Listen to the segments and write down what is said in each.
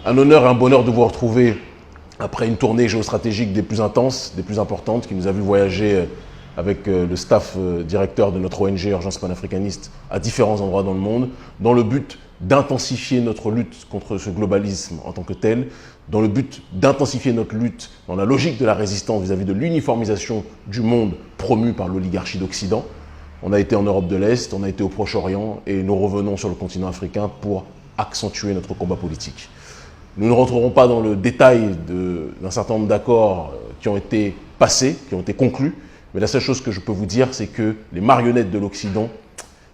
Un honneur et un bonheur de vous retrouver après une tournée géostratégique des plus intenses, des plus importantes, qui nous a vu voyager avec le staff directeur de notre ONG Urgence panafricaniste à différents endroits dans le monde, dans le but d'intensifier notre lutte contre ce globalisme en tant que tel, dans le but d'intensifier notre lutte dans la logique de la résistance vis-à-vis de l'uniformisation du monde promue par l'oligarchie d'Occident. On a été en Europe de l'Est, on a été au Proche-Orient et nous revenons sur le continent africain pour accentuer notre combat politique. Nous ne rentrerons pas dans le détail d'un certain nombre d'accords qui ont été passés, qui ont été conclus, mais la seule chose que je peux vous dire, c'est que les marionnettes de l'Occident,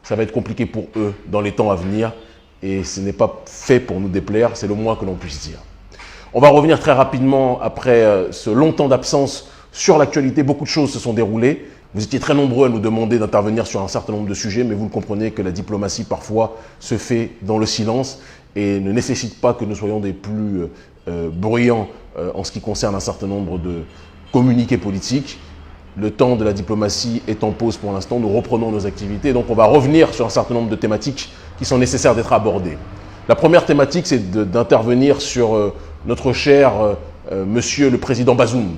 ça va être compliqué pour eux dans les temps à venir et ce n'est pas fait pour nous déplaire, c'est le moins que l'on puisse dire. On va revenir très rapidement après ce long temps d'absence sur l'actualité. Beaucoup de choses se sont déroulées. Vous étiez très nombreux à nous demander d'intervenir sur un certain nombre de sujets, mais vous le comprenez que la diplomatie parfois se fait dans le silence et ne nécessite pas que nous soyons des plus bruyants en ce qui concerne un certain nombre de communiqués politiques. Le temps de la diplomatie est en pause pour l'instant, nous reprenons nos activités, donc on va revenir sur un certain nombre de thématiques qui sont nécessaires d'être abordées. La première thématique, c'est d'intervenir sur notre cher monsieur le président Bazoum,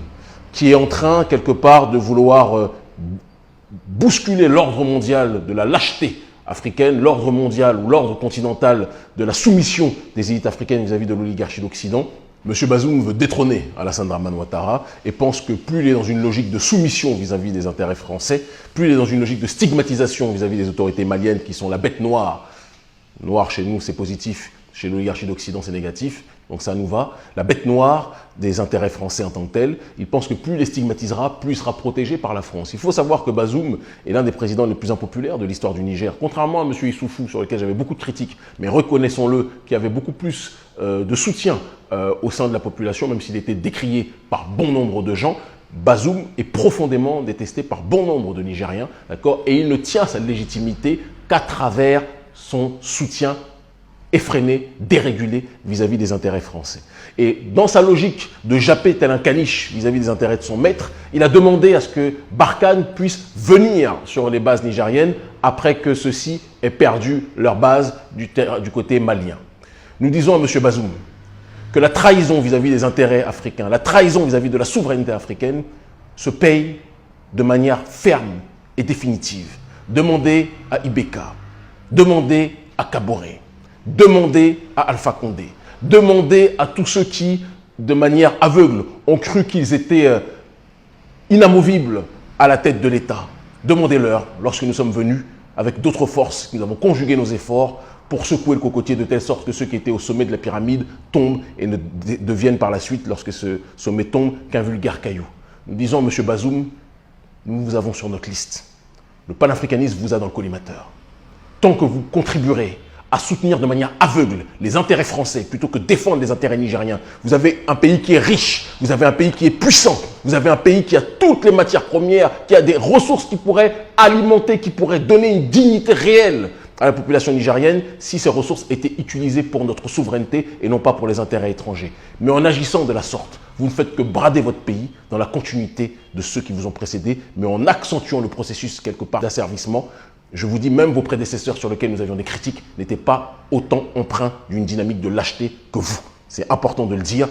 qui est en train quelque part de vouloir bousculer l'ordre mondial de la lâcheté africaine, l'ordre mondial ou l'ordre continental de la soumission des élites africaines vis-à-vis de l'oligarchie d'Occident. M. Bazoum veut détrôner Alassane Dramane Ouattara et pense que plus il est dans une logique de soumission vis-à-vis des intérêts français, plus il est dans une logique de stigmatisation vis-à-vis des autorités maliennes qui sont la bête noire. Noir chez nous, c'est positif, chez l'oligarchie d'Occident, c'est négatif. Donc ça nous va. La bête noire des intérêts français en tant que tel, il pense que plus il les stigmatisera, plus il sera protégé par la France. Il faut savoir que Bazoum est l'un des présidents les plus impopulaires de l'histoire du Niger. Contrairement à M. Issoufou, sur lequel j'avais beaucoup de critiques, mais reconnaissons-le, qui avait beaucoup plus de soutien au sein de la population, même s'il était décrié par bon nombre de gens, Bazoum est profondément détesté par bon nombre de Nigériens, d'accord, et il ne tient sa légitimité qu'à travers son soutien effréné, dérégulé vis-à-vis des intérêts français. Et dans sa logique de japper tel un caniche vis-à-vis des intérêts de son maître, il a demandé à ce que Barkhane puisse venir sur les bases nigériennes après que ceux-ci aient perdu leur base du côté malien. Nous disons à M. Bazoum que la trahison vis-à-vis des intérêts africains, la trahison vis-à-vis de la souveraineté africaine se paye de manière ferme et définitive. Demandez à Ibeka, demandez à Kaboré, demandez à Alpha Condé, demandez à tous ceux qui, de manière aveugle, ont cru qu'ils étaient inamovibles à la tête de l'État. Demandez-leur, lorsque nous sommes venus, avec d'autres forces, nous avons conjugué nos efforts pour secouer le cocotier de telle sorte que ceux qui étaient au sommet de la pyramide tombent et ne deviennent par la suite, lorsque ce sommet tombe, qu'un vulgaire caillou. Nous disons à M. Bazoum, nous vous avons sur notre liste. Le panafricanisme vous a dans le collimateur. Tant que vous contribuerez à soutenir de manière aveugle les intérêts français plutôt que défendre les intérêts nigériens. Vous avez un pays qui est riche, vous avez un pays qui est puissant, vous avez un pays qui a toutes les matières premières, qui a des ressources qui pourraient alimenter, qui pourraient donner une dignité réelle à la population nigérienne si ces ressources étaient utilisées pour notre souveraineté et non pas pour les intérêts étrangers. Mais en agissant de la sorte, vous ne faites que brader votre pays dans la continuité de ceux qui vous ont précédés, mais en accentuant le processus quelque part d'asservissement. Je vous dis, même vos prédécesseurs sur lesquels nous avions des critiques n'étaient pas autant empreints d'une dynamique de lâcheté que vous. C'est important de le dire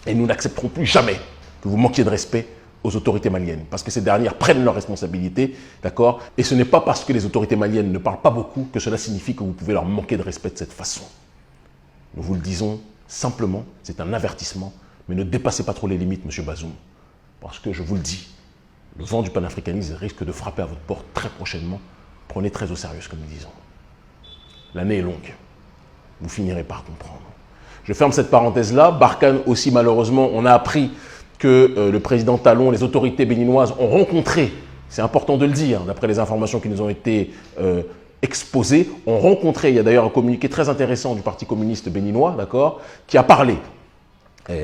et nous n'accepterons plus jamais que vous manquiez de respect aux autorités maliennes parce que ces dernières prennent leurs responsabilités, d'accord? Et ce n'est pas parce que les autorités maliennes ne parlent pas beaucoup que cela signifie que vous pouvez leur manquer de respect de cette façon. Nous vous le disons simplement, c'est un avertissement, mais ne dépassez pas trop les limites, M. Bazoum, parce que je vous le dis, le vent du panafricanisme risque de frapper à votre porte très prochainement. Prenez très au sérieux ce que nous disons. L'année est longue. Vous finirez par comprendre. Je ferme cette parenthèse-là. Barkhane aussi, malheureusement, on a appris que le président Talon, les autorités béninoises ont rencontré, c'est important de le dire, d'après les informations qui nous ont été exposées, ont rencontré, il y a d'ailleurs un communiqué très intéressant du Parti communiste béninois, d'accord, qui a parlé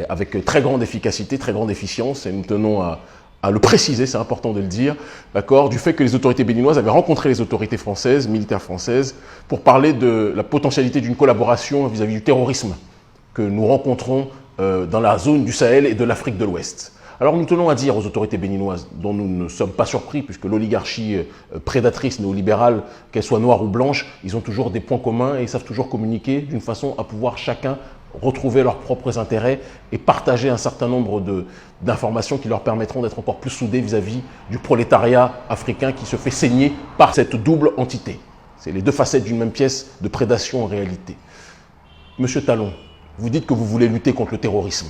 avec très grande efficacité, très grande efficience, et nous tenons à le préciser, c'est important de le dire, d'accord, du fait que les autorités béninoises avaient rencontré les autorités françaises, militaires françaises, pour parler de la potentialité d'une collaboration vis-à-vis du terrorisme que nous rencontrons dans la zone du Sahel et de l'Afrique de l'Ouest. Alors nous tenons à dire aux autorités béninoises, dont nous ne sommes pas surpris, puisque l'oligarchie prédatrice néolibérale, qu'elle soit noire ou blanche, ils ont toujours des points communs et ils savent toujours communiquer d'une façon à pouvoir chacun retrouver leurs propres intérêts et partager un certain nombre d'informations qui leur permettront d'être encore plus soudés vis-à-vis du prolétariat africain qui se fait saigner par cette double entité. C'est les deux facettes d'une même pièce de prédation en réalité. Monsieur Talon, vous dites que vous voulez lutter contre le terrorisme.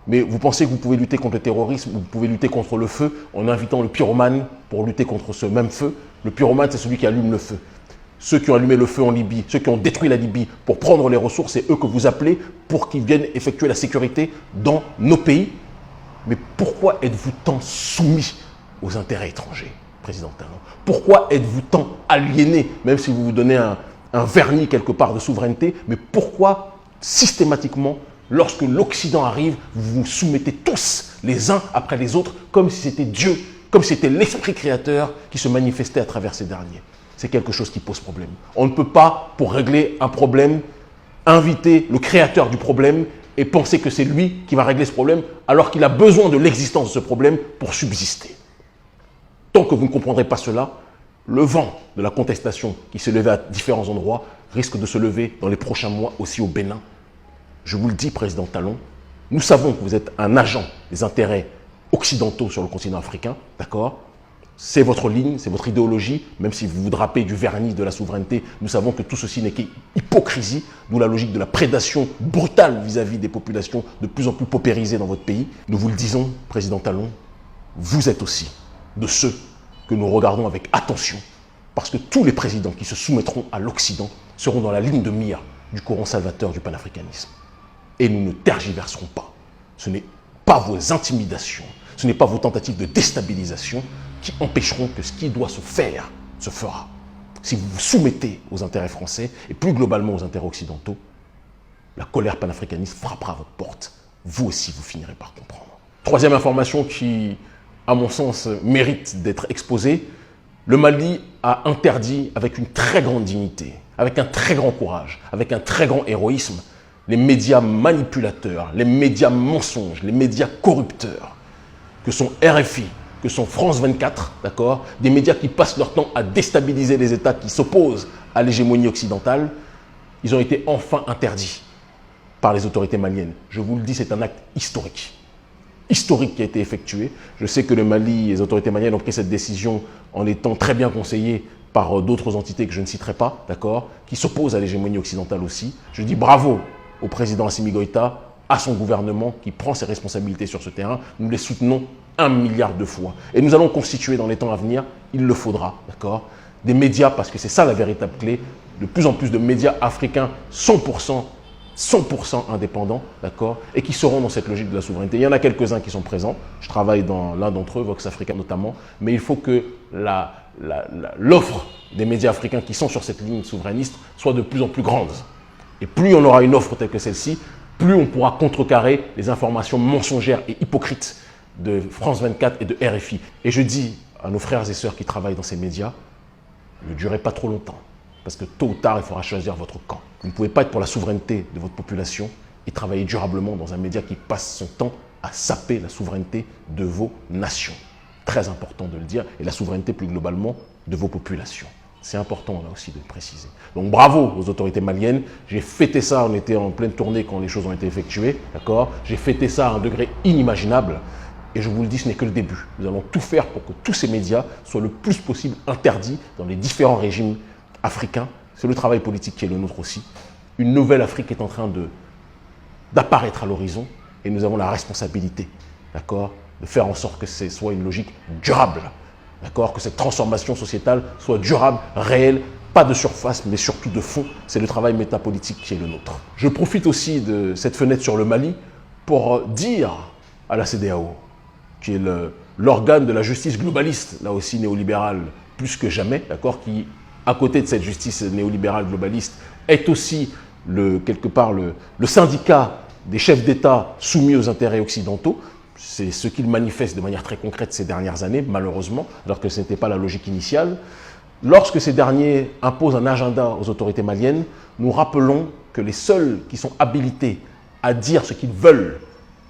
Mais vous pensez que vous pouvez lutter contre le terrorisme, vous pouvez lutter contre le feu en invitant le pyromane pour lutter contre ce même feu. Le pyromane, c'est celui qui allume le feu. Ceux qui ont allumé le feu en Libye, ceux qui ont détruit la Libye pour prendre les ressources, c'est eux que vous appelez pour qu'ils viennent effectuer la sécurité dans nos pays. Mais pourquoi êtes-vous tant soumis aux intérêts étrangers, Président Talon? Pourquoi êtes-vous tant aliéné, même si vous vous donnez un vernis quelque part de souveraineté, mais pourquoi systématiquement, lorsque l'Occident arrive, vous vous soumettez tous les uns après les autres, comme si c'était Dieu, comme si c'était l'esprit créateur qui se manifestait à travers ces derniers? C'est quelque chose qui pose problème. On ne peut pas, pour régler un problème, inviter le créateur du problème et penser que c'est lui qui va régler ce problème, alors qu'il a besoin de l'existence de ce problème pour subsister. Tant que vous ne comprendrez pas cela, le vent de la contestation qui se levait à différents endroits risque de se lever dans les prochains mois aussi au Bénin. Je vous le dis, Président Talon, nous savons que vous êtes un agent des intérêts occidentaux sur le continent africain, d'accord? C'est votre ligne, c'est votre idéologie, même si vous vous drapez du vernis de la souveraineté, nous savons que tout ceci n'est qu'hypocrisie, d'où la logique de la prédation brutale vis-à-vis des populations de plus en plus paupérisées dans votre pays. Nous vous le disons, Président Talon, vous êtes aussi de ceux que nous regardons avec attention, parce que tous les présidents qui se soumettront à l'Occident seront dans la ligne de mire du courant salvateur du panafricanisme. Et nous ne tergiverserons pas. Ce n'est pas vos intimidations, ce n'est pas vos tentatives de déstabilisation qui empêcheront que ce qui doit se faire se fera. Si vous vous soumettez aux intérêts français et plus globalement aux intérêts occidentaux, la colère panafricaniste frappera à votre porte. Vous aussi, vous finirez par comprendre. Troisième information qui, à mon sens, mérite d'être exposée. Le Mali a interdit avec une très grande dignité, avec un très grand courage, avec un très grand héroïsme, les médias manipulateurs, les médias mensonges, les médias corrupteurs, que sont RFI, que sont France 24, d'accord, des médias qui passent leur temps à déstabiliser les États qui s'opposent à l'hégémonie occidentale. Ils ont été enfin interdits par les autorités maliennes. Je vous le dis, c'est un acte historique. Historique qui a été effectué. Je sais que le Mali, les autorités maliennes ont pris cette décision en étant très bien conseillés par d'autres entités que je ne citerai pas, d'accord, qui s'opposent à l'hégémonie occidentale aussi. Je dis bravo au président Assimi Goïta, à son gouvernement qui prend ses responsabilités sur ce terrain. Nous les soutenons 1 milliard de fois. Et nous allons constituer dans les temps à venir, il le faudra, d'accord, des médias, parce que c'est ça la véritable clé, de plus en plus de médias africains 100% indépendants, d'accord, et qui seront dans cette logique de la souveraineté. Il y en a quelques-uns qui sont présents, je travaille dans l'un d'entre eux, Vox Africa notamment, mais il faut que l'offre des médias africains qui sont sur cette ligne souverainiste soit de plus en plus grande. Et plus on aura une offre telle que celle-ci, plus on pourra contrecarrer les informations mensongères et hypocrites de France 24 et de RFI. Et je dis à nos frères et sœurs qui travaillent dans ces médias, ne durez pas trop longtemps, parce que tôt ou tard, il faudra choisir votre camp. Vous ne pouvez pas être pour la souveraineté de votre population et travailler durablement dans un média qui passe son temps à saper la souveraineté de vos nations. Très important de le dire, et la souveraineté plus globalement de vos populations. C'est important là aussi de le préciser. Donc bravo aux autorités maliennes. J'ai fêté ça, on était en pleine tournée quand les choses ont été effectuées, d'accord. J'ai fêté ça à un degré inimaginable. Et je vous le dis, ce n'est que le début. Nous allons tout faire pour que tous ces médias soient le plus possible interdits dans les différents régimes africains. C'est le travail politique qui est le nôtre aussi. Une nouvelle Afrique est en train d'apparaître à l'horizon et nous avons la responsabilité, d'accord, de faire en sorte que ce soit une logique durable, d'accord, que cette transformation sociétale soit durable, réelle, pas de surface, mais surtout de fond. C'est le travail métapolitique qui est le nôtre. Je profite aussi de cette fenêtre sur le Mali pour dire à la CEDEAO, qui est l'organe de la justice globaliste, là aussi néolibérale plus que jamais, d'accord, qui, à côté de cette justice néolibérale globaliste, est aussi quelque part le syndicat des chefs d'État soumis aux intérêts occidentaux. C'est ce qu'ils manifestent de manière très concrète ces dernières années, malheureusement, alors que ce n'était pas la logique initiale. Lorsque ces derniers imposent un agenda aux autorités maliennes, nous rappelons que les seuls qui sont habilités à dire ce qu'ils veulent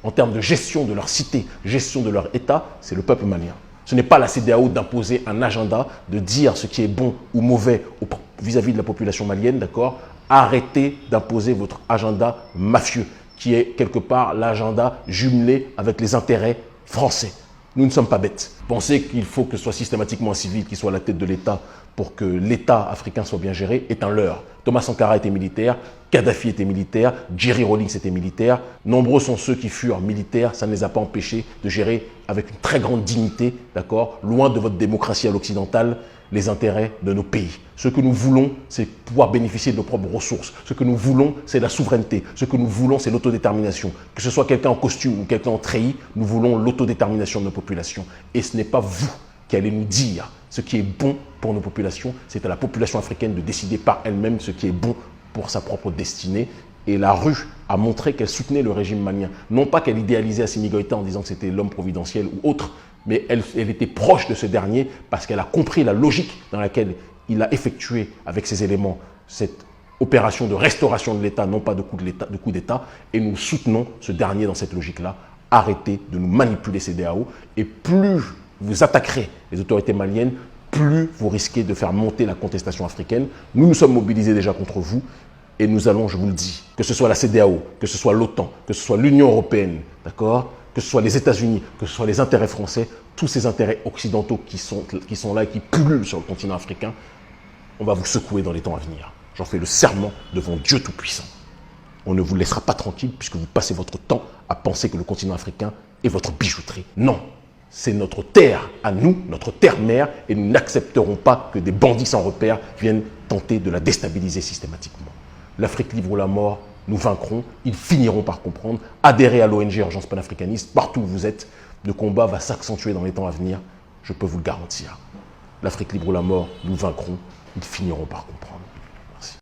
en termes de gestion de leur cité, gestion de leur État, c'est le peuple malien. Ce n'est pas la CEDEAO d'imposer un agenda, de dire ce qui est bon ou mauvais vis-à-vis de la population malienne, d'accord, Arrêtez d'imposer votre agenda mafieux, qui est quelque part l'agenda jumelé avec les intérêts français. Nous ne sommes pas bêtes. Penser qu'il faut que ce soit systématiquement un civil qui soit à la tête de l'État pour que l'État africain soit bien géré est un leurre. Thomas Sankara était militaire, Kadhafi était militaire, Jerry Rawlings était militaire. Nombreux sont ceux qui furent militaires, ça ne les a pas empêchés de gérer avec une très grande dignité, d'accord, loin de votre démocratie à l'occidentale, les intérêts de nos pays. Ce que nous voulons, c'est pouvoir bénéficier de nos propres ressources. Ce que nous voulons, c'est la souveraineté. Ce que nous voulons, c'est l'autodétermination. Que ce soit quelqu'un en costume ou quelqu'un en treillis, nous voulons l'autodétermination de nos populations. Et ce n'est pas vous qui allez nous dire ce qui est bon pour nos populations. C'est à la population africaine de décider par elle-même ce qui est bon pour sa propre destinée. Et la rue a montré qu'elle soutenait le régime malien. Non pas qu'elle idéalisait Assimi Goïta en disant que c'était l'homme providentiel ou autre, mais elle était proche de ce dernier parce qu'elle a compris la logique dans laquelle il a effectué avec ces éléments cette opération de restauration de l'État, non pas de coup d'État, et nous soutenons ce dernier dans cette logique-là. Arrêtez de nous manipuler CEDEAO, et plus vous attaquerez les autorités maliennes, plus vous risquez de faire monter la contestation africaine. Nous nous sommes mobilisés déjà contre vous, et nous allons, je vous le dis, que ce soit la CEDEAO, que ce soit l'OTAN, que ce soit l'Union européenne, d'accord, que ce soit les États-Unis, que ce soit les intérêts français, tous ces intérêts occidentaux qui sont là et qui pullulent sur le continent africain, on va vous secouer dans les temps à venir. J'en fais le serment devant Dieu Tout-Puissant. On ne vous laissera pas tranquille puisque vous passez votre temps à penser que le continent africain est votre bijouterie. Non, c'est notre terre à nous, notre terre-mère, et nous n'accepterons pas que des bandits sans repère viennent tenter de la déstabiliser systématiquement. L'Afrique libre ou la mort, nous vaincrons, ils finiront par comprendre. Adhérez à l'ONG Urgence Panafricaniste, partout où vous êtes. Le combat va s'accentuer dans les temps à venir, je peux vous le garantir. L'Afrique libre ou la mort, nous vaincrons, ils finiront par comprendre.